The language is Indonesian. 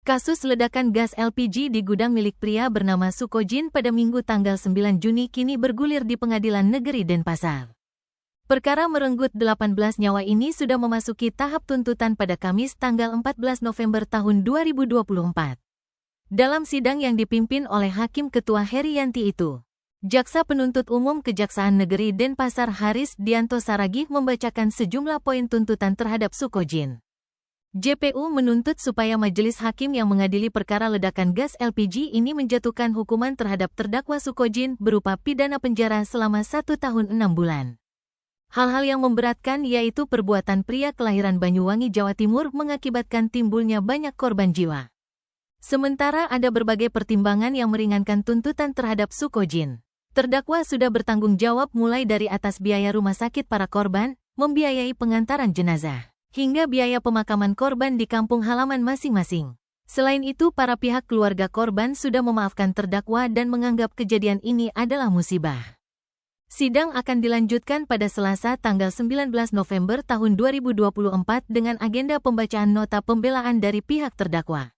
Kasus ledakan gas LPG di gudang milik pria bernama Sukojin pada Minggu tanggal 9 Juni kini bergulir di Pengadilan Negeri Denpasar. Perkara merenggut 18 nyawa ini sudah memasuki tahap tuntutan pada Kamis tanggal 14 November tahun 2024. Dalam sidang yang dipimpin oleh Hakim Ketua Herianti itu, Jaksa Penuntut Umum Kejaksaan Negeri Denpasar Haris Dianto Saragih membacakan sejumlah poin tuntutan terhadap Sukojin. JPU menuntut supaya majelis hakim yang mengadili perkara ledakan gas LPG ini menjatuhkan hukuman terhadap terdakwa Sukojin berupa pidana penjara selama 1 tahun 6 bulan. Hal-hal yang memberatkan yaitu perbuatan pria kelahiran Banyuwangi, Jawa Timur mengakibatkan timbulnya banyak korban jiwa. Sementara ada berbagai pertimbangan yang meringankan tuntutan terhadap Sukojin. Terdakwa sudah bertanggung jawab mulai dari atas biaya rumah sakit para korban, membiayai pengantaran jenazah, hingga biaya pemakaman korban di kampung halaman masing-masing. Selain itu, para pihak keluarga korban sudah memaafkan terdakwa dan menganggap kejadian ini adalah musibah. Sidang akan dilanjutkan pada Selasa tanggal 19 November tahun 2024 dengan agenda pembacaan nota pembelaan dari pihak terdakwa.